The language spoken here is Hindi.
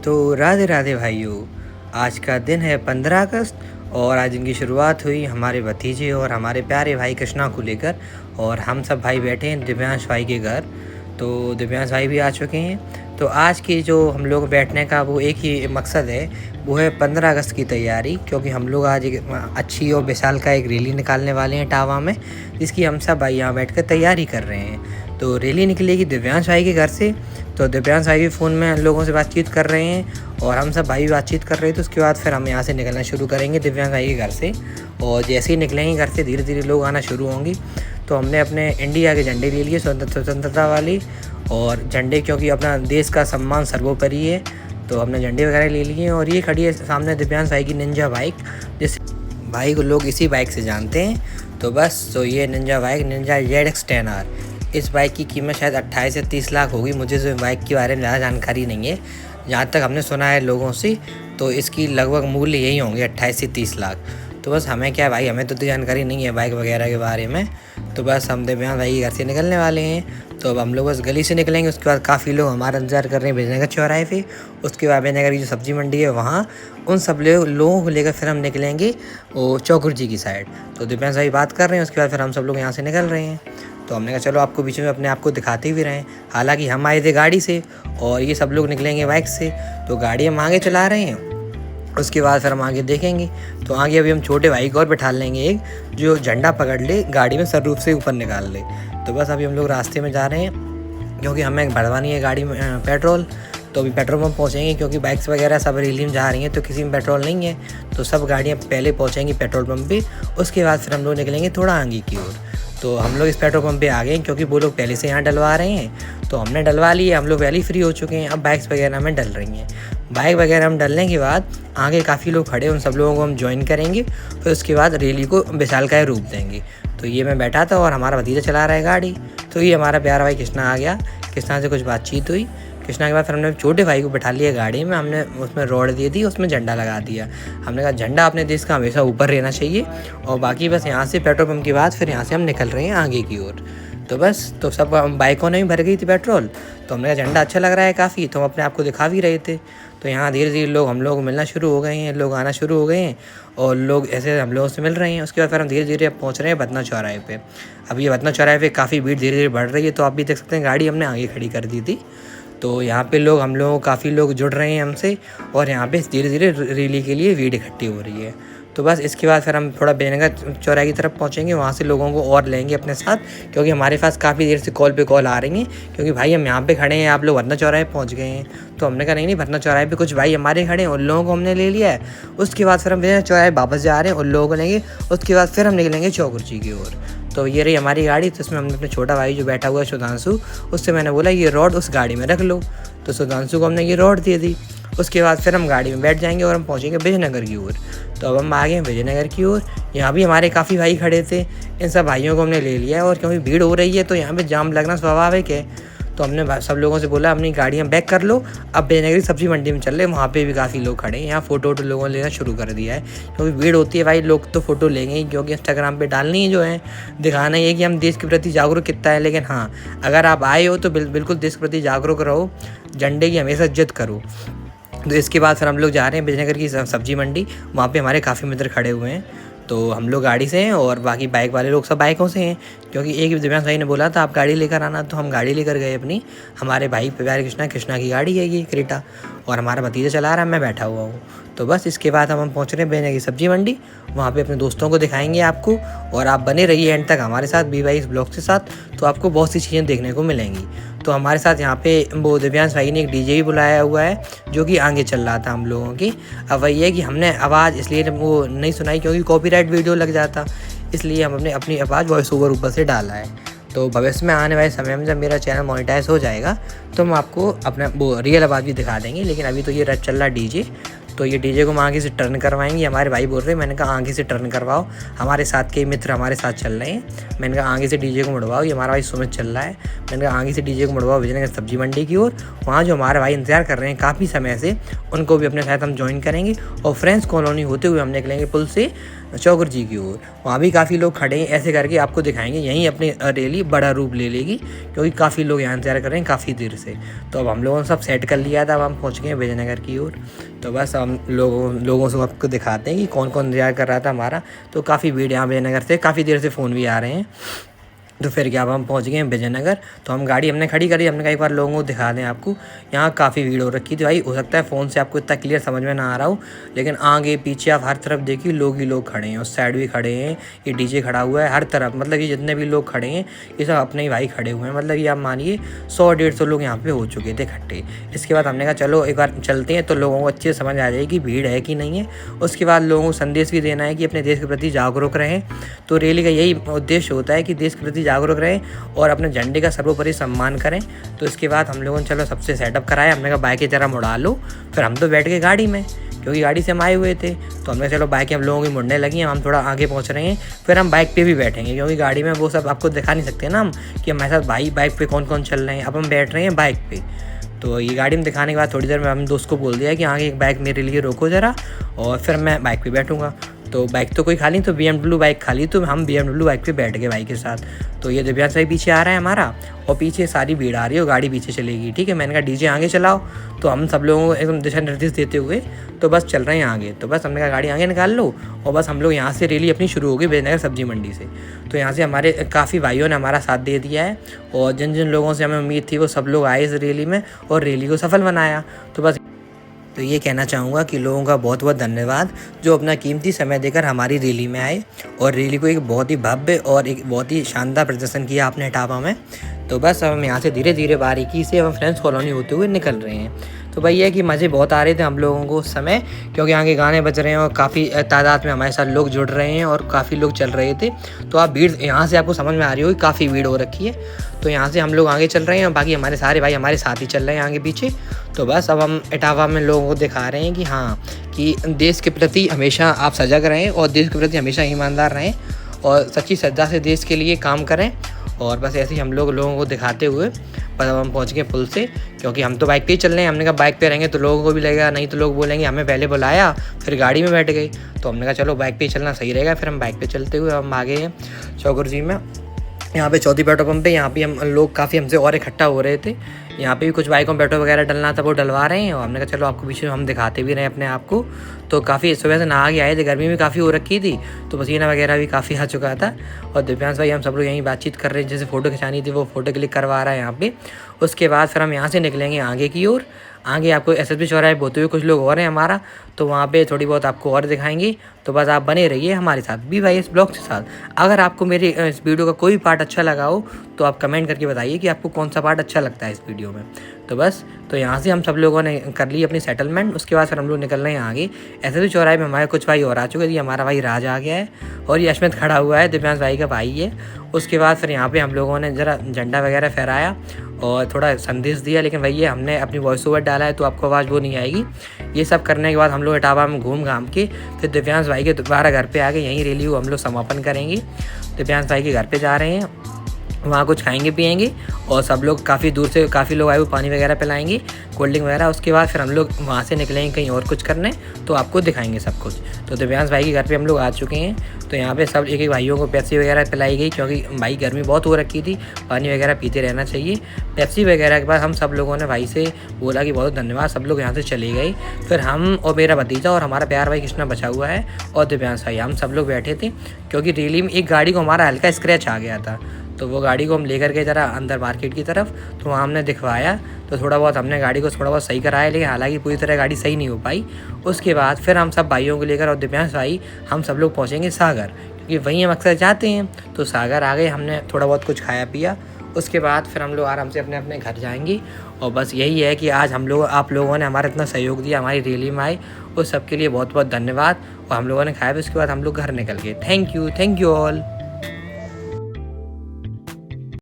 तो राधे राधे भाइयों। आज का दिन है 15 अगस्त और आज दिन की शुरुआत हुई हमारे भतीजे और हमारे प्यारे भाई कृष्णा को लेकर। और हम सब भाई बैठे हैं दिव्यांश भाई के घर। तो दिव्यांश भाई भी आ चुके हैं। तो आज की जो हम लोग बैठने का वो एक ही मकसद है, वो है 15 अगस्त की तैयारी। क्योंकि हम लोग आज एक अच्छी और विशाल का एक रैली निकालने वाले हैं टावा में, जिसकी हम सब भाई यहाँ बैठ कर तैयारी कर रहे हैं। तो रैली निकलेगी दिव्यांश भाई के घर से। तो दिव्यांश भाई भी फ़ोन में लोगों से बातचीत कर रहे हैं और हम सब भाई भी बातचीत कर रहे हैं। तो उसके बाद फिर हम यहाँ से निकलना शुरू करेंगे दिव्यांश भाई के घर से। और जैसे ही निकलेंगे घर से धीरे धीरे लोग आना शुरू होंगे। तो हमने अपने इंडिया के झंडे ले लिए, स्वतंत्रता वाली और झंडे, क्योंकि अपना देश का सम्मान सर्वोपरि है। तो हमने झंडे वगैरह ले लिए और ये खड़ी है सामने दिव्यांश भाई की निंजा बाइक, जिस भाई को लोग इसी बाइक से जानते हैं। तो बस तो ये Ninja bike, Ninja ZX 10R। इस बाइक की कीमत शायद 28 से 30 लाख होगी। मुझे इस बाइक के बारे में ज़्यादा जानकारी नहीं है, जहाँ तक हमने सुना है लोगों से। तो इसकी लगभग मूल्य यही होंगे 28 से 30 लाख। तो बस हमें क्या भाई, हमें तो जानकारी नहीं है बाइक वगैरह के बारे में। तो बस हम दिव्यांश भाई के घर से निकलने वाले हैं। तो अब हम लोग बस गली से निकलेंगे। उसके बाद काफ़ी लोग हमारा इंतजार कर रहे हैं विजयनगर चौराहे पे। उसके बाद विजयनगर की जो सब्जी मंडी है वहाँ, उन सब लोगों को लेकर फिर हम निकलेंगे वो चौकुर जी की साइड। तो दिव्यांश भाई बात कर रहे हैं, उसके बाद फिर हम सब लोग यहाँ से निकल रहे हैं। तो हमने कहा चलो आपको बीच में अपने आप को दिखाते भी रहें। हालांकि हम आए थे गाड़ी से और ये सब लोग निकलेंगे बाइक से। तो गाड़ी हम आगे चला रहे हैं, उसके बाद फिर हम आगे देखेंगे। तो आगे अभी हम छोटे भाई को और बैठा लेंगे, एक जो झंडा पकड़ ले गाड़ी में सर रूप से ऊपर निकाल ले। तो बस अभी हम लोग रास्ते में जा रहे हैं, क्योंकि हमें भरवानी है गाड़ी में पेट्रोल। तो अभी पेट्रोल पंप पहुँचेंगे, क्योंकि बाइक्स वगैरह सब रैली में जा रही हैं तो किसी में पेट्रोल नहीं है। तो सब गाड़ियाँ पहले पहुँचेंगी पेट्रोल पंप पे। उसके बाद फिर हम लोग निकलेंगे थोड़ा आगे की ओर। तो हम लोग इस पेट्रोल पंप पे आ गए, क्योंकि वो लोग पहले से यहाँ डलवा रहे हैं। तो हमने डलवा लिए, हम लोग पहले फ्री हो चुके हैं। अब बाइक्स वगैरह में डल रही हैं। बाइक वगैरह हम डलने के बाद आगे काफ़ी लोग खड़े, उन सब लोगों को हम ज्वाइन करेंगे। फिर उसके बाद रैली को विशाल का रूप देंगे। तो ये मैं बैठा था और हमारा भतीजा चला रहा है गाड़ी। तो ये हमारा प्यारा भाई कृष्णा आ गया। कृष्णा से कुछ बातचीत हुई। कृष्णा के बाद फिर हमने छोटे भाई को बैठा लिया गाड़ी में। हमने उसमें रोड दे दी, उसमें झंडा लगा दिया। हमने कहा झंडा अपने देश का हमेशा ऊपर रहना चाहिए। और बाकी बस यहाँ से पेट्रोल पंप के बाद फिर यहाँ से हम निकल रहे हैं आगे की ओर। तो बस तो सब बाइकों ने भी भर गई थी पेट्रोल। तो हमने कहा झंडा अच्छा लग रहा है काफ़ी, तो हम अपने आप को दिखा भी रहे थे। तो यहाँ धीरे धीरे हम लोग मिलना शुरू हो गए हैं, लोग आना शुरू हो गए हैं और लोग ऐसे हम लोगों से मिल रहे हैं। उसके बाद फिर हम धीरे धीरे पहुँच रहे हैं बतना चौराहे पे। अब ये बतना चौराहे पे काफ़ी भीड़ धीरे धीरे बढ़ रही है। तो आप भी देख सकते हैं गाड़ी हमने आगे खड़ी कर दी थी। तो यहाँ पे हम लोग काफ़ी लोग जुड़ रहे हैं हमसे और यहाँ पे धीरे धीरे रैली के लिए भीड़ इकट्ठी हो रही है। तो बस इसके बाद फिर हम थोड़ा विजयनगर चौराहे की तरफ पहुँचेंगे, वहाँ से लोगों को और लेंगे अपने साथ, क्योंकि हमारे पास काफ़ी देर से कॉल पे कॉल आ रही हैं। क्योंकि भाई हम यहाँ पे खड़े हैं, आप लोग भरना चौराहे पहुँच गए हैं। तो हमने कहा नहीं भरना चौराहे पे कुछ भाई हमारे खड़े हैं, उन लोगों को हमने ले लिया है। उसके बाद फिर हम विजयनगर चौराहे वापस जा रहे हैं, उन लोगों को लेंगे। उसके बाद फिर हम निकलेंगे चौकुर जी की ओर। तो ये रही हमारी गाड़ी। तो इसमें हमने अपने छोटा भाई जो बैठा हुआ है सुधांशु, उससे मैंने बोला ये रॉड उस गाड़ी में रख लो। तो सुधांशु को हमने ये रॉड दे दी। उसके बाद फिर हम गाड़ी में बैठ जाएंगे और हम पहुंचेंगे विजयनगर की ओर। तो अब हम आ गए हैं विजयनगर की ओर। यहाँ भी हमारे काफ़ी भाई खड़े थे, इन सब भाइयों को हमने ले लिया है। और क्योंकि भीड़ हो रही है तो यहाँ पे जाम लगना स्वाभाविक है। तो हमने सब लोगों से बोला अपनी गाड़ियाँ बैक कर लो, अब विजयनगर की सब्जी मंडी में चल रहे हैं। वहाँ पे भी काफ़ी लोग खड़े हैं। यहाँ फ़ोटो वोटो लोगों ने लेना शुरू कर दिया है, क्योंकि भीड़ होती है भाई, लोग तो फ़ोटो लेंगे ही, क्योंकि इंस्टाग्राम पे डालनी है, जो है दिखाना ही है कि हम देश के प्रति जागरूक कितना है। लेकिन हाँ, अगर आप आए हो तो बिल्कुल देश के प्रति जागरूक रहो, झंडे की हमेशा इज्जत करो। तो इसके बाद फिर हम लोग जा रहे हैं विजयनगर की सब्जी मंडी। वहाँ पे हमारे काफ़ी मित्र खड़े हुए हैं। तो हम लोग गाड़ी से हैं और बाकी बाइक वाले लोग सब बाइकों से हैं, क्योंकि एक दिव्यांश भाई ने बोला था आप गाड़ी लेकर आना। तो हम गाड़ी लेकर गए अपनी। हमारे भाई प्यारे कृष्णा की गाड़ी है ये क्रेटा, और हमारा भतीजा चला रहा है, मैं बैठा हुआ हूँ। तो बस इसके बाद हम पहुँच रहे हैं विजयनगर की सब्जी मंडी। वहाँ पे अपने दोस्तों को दिखाएंगे आपको, और आप बने रहिए एंड तक हमारे साथ B22 ब्लॉग के साथ। तो आपको बहुत सी चीज़ें देखने को मिलेंगी। तो हमारे साथ यहाँ पे वो दिव्यांश भाई ने एक DJ भी बुलाया हुआ है, जो कि आगे चल रहा था हम लोगों की। अब वही है कि हमने आवाज़ इसलिए वो नहीं सुनाई, क्योंकि कॉपीराइट वीडियो लग जाता, इसलिए हमने अपनी आवाज़ वॉइस ओवर ऊपर से डाला है। तो भविष्य में आने वाले समय में जब मेरा चैनल मोनेटाइज हो जाएगा तो हम आपको अपना वो रियल आवाज़ भी दिखा देंगे। लेकिन अभी तो ये चल रहा DJ। तो ये DJ को हम आगे से टर्न करवाएंगे। हमारे भाई बोल रहे हैं, मैंने कहा आगे से टर्न करवाओ, हमारे साथ के मित्र हमारे साथ चल रहे हैं। मैंने कहा आगे से DJ को मुड़वाओ, ये हमारा भाई सुमित चल रहा है। मैंने कहा आगे से DJ को मुड़वाओ विजयनगर सब्जी मंडी की ओर। वहाँ जो हमारे भाई इंतजार कर रहे हैं काफ़ी समय से, उनको भी अपने साथ हम ज्वाइन करेंगे। और फ्रेंड्स कॉलोनी होते हुए हम निकलेंगे पुल से चौगर जी की ओर। वहाँ भी काफ़ी लोग खड़े हैं, ऐसे करके आपको दिखाएंगे। यहीं अपनी रैली बड़ा रूप ले लेगी, क्योंकि काफ़ी लोग यहाँ इंतजार कर रहे हैं काफ़ी देर से। तो अब हम लोगों ने सब सेट कर लिया था, अब हम पहुँच गए हैं विजयनगर की ओर। तो बस हम लोगों से आपको दिखाते हैं कि कौन कौन इंतजार कर रहा था हमारा। तो काफ़ी भीड़ यहाँ विजयनगर से, काफ़ी देर से फ़ोन भी आ रहे हैं। तो फिर क्या, अब हम पहुँच गए हैं विजयनगर। तो हम गाड़ी हमने खड़ी करी, हमने कहा एक बार लोगों को दिखा दें आपको। यहाँ काफ़ी भीड़ हो रखी थी भाई, हो सकता है फ़ोन से आपको इतना क्लियर समझ में ना आ रहा हो, लेकिन आगे पीछे आप हर तरफ देखिए लोग ही लोग खड़े हैं। उस साइड भी खड़े हैं, ये डीजे खड़ा हुआ है हर तरफ, मतलब कि जितने भी लोग खड़े हैं ये सब अपने ही भाई खड़े हुए हैं। मतलब ये आप मानिए 100-150 लोग यहाँ पे हो चुके थे इकट्ठे। इसके बाद हमने कहा चलो एक बार चलते हैं, तो लोगों को अच्छे से समझ आ जाएगी भीड़ है कि नहीं है। उसके बाद लोगों को संदेश भी देना है कि अपने देश के प्रति जागरूक रहें। तो रैली का यही उद्देश्य होता है कि देश के प्रति जागरूक रहें और अपने झंडे का सर्वोपरि सम्मान करें। तो इसके बाद हम लोगों ने चलो सबसे सेटअप कराया, हमने कहा बाइक की तरह मुड़ा लो। फिर हम तो बैठ गए गाड़ी में, क्योंकि गाड़ी से हम आए हुए थे। तो हमने चलो बाइकें हम लोगों की मुड़ने लगी, हम थोड़ा आगे पहुंच रहे हैं। फिर हम बाइक पे भी बैठेंगे, क्योंकि गाड़ी में वो सब आपको दिखा नहीं सकते ना हम कि हमारे साथ भाई बाइक पे कौन कौन चल रहे हैं। अब हम बैठ रहे हैं बाइक पे। तो ये गाड़ी में दिखाने के बाद थोड़ी देर में हम दोस्त को बोल दिया कि आगे एक बाइक मेरे लिए रोको ज़रा, और फिर मैं बाइक पे बैठूँगा। तो बाइक तो कोई खाली, तो BMW बाइक खाली, तो हम BMW बाइक पे बैठ गए बाइक के साथ। तो ये दिव्यांश भाई पीछे आ रहा है हमारा, और पीछे सारी भीड़ आ रही है और गाड़ी पीछे चलेगी। ठीक है, मैंने कहा डीजे आगे चलाओ। तो हम सब लोगों को एकदम दिशा निर्देश देते हुए तो बस चल रहे हैं आगे। तो बस हमने कहा गाड़ी आगे निकाल लो, और बस हम लोग यहाँ से रैली अपनी शुरू हो गई विजयनगर सब्जी मंडी से। तो यहाँ से हमारे काफ़ी भाइयों ने हमारा साथ दे दिया है, और जिन जिन लोगों से हमें उम्मीद थी वो सब लोग आए इस रैली में और रैली को सफल बनाया। तो बस तो ये कहना चाहूँगा कि लोगों का बहुत बहुत धन्यवाद, जो अपना कीमती समय देकर हमारी रैली में आए और रैली को एक बहुत ही भव्य और एक बहुत ही शानदार प्रदर्शन किया आपने इटावा में। तो बस अब हम यहाँ से धीरे धीरे बारीकी से हम फ्रेंड्स कॉलोनी होते हुए निकल रहे हैं। तो भाई ये कि मज़े बहुत आ रहे थे हम लोगों को उस समय, क्योंकि यहाँ के गाने बज रहे हैं और काफ़ी तादाद में हमारे साथ लोग जुड़ रहे हैं और काफ़ी लोग चल रहे थे। तो आप भीड़ यहाँ से आपको समझ में आ रही होगी, काफ़ी भीड़ हो रखी है। तो यहाँ से हम लोग आगे चल रहे हैं और बाकी हमारे सारे भाई हमारे साथ ही चल रहे हैं आगे पीछे। तो बस अब हम इटावा में लोगों को दिखा रहे हैं कि हाँ, कि देश के प्रति हमेशा आप सजग रहें और देश के प्रति हमेशा ईमानदार रहें और सच्ची श्रद्धा से देश के लिए काम करें। और बस ऐसे ही हम लोगों को दिखाते हुए बस अब हम पहुँच गए पुल से, क्योंकि हम तो बाइक पे ही चल रहे हैं। हमने कहा बाइक पे रहेंगे तो लोगों को भी लगेगा, नहीं तो लोग बोलेंगे हमें पहले बुलाया फिर गाड़ी में बैठ गए। तो हमने कहा चलो बाइक पे ही चलना सही रहेगा। फिर हम बाइक पे चलते हुए हम आ गए हैं चौगर जी में। यहाँ पे चौथी पेट्रोल पंप पे यहाँ पे हम लोग काफ़ी हमसे और इकट्ठा हो रहे थे। यहाँ पे भी कुछ बाइकों में पेट्रोल वगैरह डलना था, वो डलवा रहे हैं। और हमने कहा चलो आपको पीछे हम दिखाते भी रहे अपने आप को। तो काफ़ी सुबह से नहा के आए थे, गर्मी भी काफ़ी हो रखी थी, तो पसीना वगैरह भी काफ़ी आ चुका था। और दिव्यांश भाई हम सब लोग यहीं बातचीत कर रहे हैं, जैसे फ़ोटो खिंचानी थी वो फ़ोटो क्लिक करवा रहा है यहाँ पे। उसके बाद फिर हम यहाँ से निकलेंगे आगे की ओर। आगे आपको SSB चौराहे होते हुए कुछ लोग और हैं हमारा, तो वहाँ पे थोड़ी बहुत आपको और दिखाएंगे। तो बस आप बने रहिए हमारे साथ BYS ब्लॉग्स के साथ। अगर आपको मेरे इस वीडियो का कोई पार्ट अच्छा लगा हो तो आप कमेंट करके बताइए कि आपको कौन सा पार्ट अच्छा लगता है इस वीडियो में। तो बस तो यहाँ से हम सब लोगों ने कर ली अपनी सेटलमेंट। उसके बाद फिर हम लोग निकल रहे हैं आगे। SSB चौराहे में हमारे कुछ भाई और आ चुके थे। हमारा भाई राज आ गया है और ये अश्मित खड़ा हुआ है, दिव्यांश भाई का भाई है। उसके बाद फिर यहाँ पे हम लोगों ने ज़रा झंडा वगैरह फहराया और थोड़ा संदेश दिया, लेकिन भैया हमने अपनी वॉइस ओवर डाला है तो आपको आवाज़ वो नहीं आएगी। ये सब करने के बाद हम लोग इटावा में घूम घाम के फिर दिव्यांश भाई के दोबारा घर पे आ गए। यहीं रैली को हम लोग समापन करेंगे। दिव्यांश भाई के घर पे जा रहे हैं, वहाँ कुछ खाएंगे पिएंगे और सब लोग काफ़ी दूर से काफ़ी लोग आए हुए पानी वगैरह पिलाएंगे, कोल्ड ड्रिंक वगैरह। उसके बाद फिर हम लोग वहाँ से निकलेंगे कहीं और कुछ करने, तो आपको दिखाएंगे सब कुछ। तो दिव्यांश भाई के घर पे हम लोग आ चुके हैं। तो यहाँ पे सब एक एक भाइयों को पेप्सी वगैरह पिलाई गई, क्योंकि भाई गर्मी बहुत हो रखी थी, पानी वगैरह पीते रहना चाहिए। पेप्सी वगैरह के बाद हम सब लोगों ने भाई से बोला कि बहुत धन्यवाद, सब लोग यहाँ से चले गए। फिर हम और मेरा भतीजा और हमारा प्यार भाई कृष्णा बचा हुआ है और दिव्यांश भाई, हम सब लोग बैठे थे, क्योंकि रैली में एक गाड़ी को हमारा हल्का स्क्रैच आ गया था। तो वो गाड़ी को हम लेकर गए ज़रा अंदर मार्केट की तरफ, तो वहाँ हमने दिखवाया, तो थोड़ा बहुत हमने गाड़ी को थोड़ा बहुत सही कराया, लेकिन हालांकि पूरी तरह गाड़ी सही नहीं हो पाई। उसके बाद फिर हम सब भाइयों को लेकर और दिव्यांश भाई हम सब लोग पहुँचेंगे सागर, क्योंकि वहीं हम अक्सर जाते हैं। तो सागर आ गए, हमने थोड़ा बहुत कुछ खाया पिया। उसके बाद फिर हम लोग आराम से अपने अपने घर जाएंगे। और बस यही है कि आज हम लोग आप लोगों ने हमारा इतना सहयोग दिया, हमारी रैली में आए, उस सब के लिए बहुत बहुत धन्यवाद। और हम लोगों ने खाया भी, उसके बाद हम लोग घर निकल गए। Thank you all.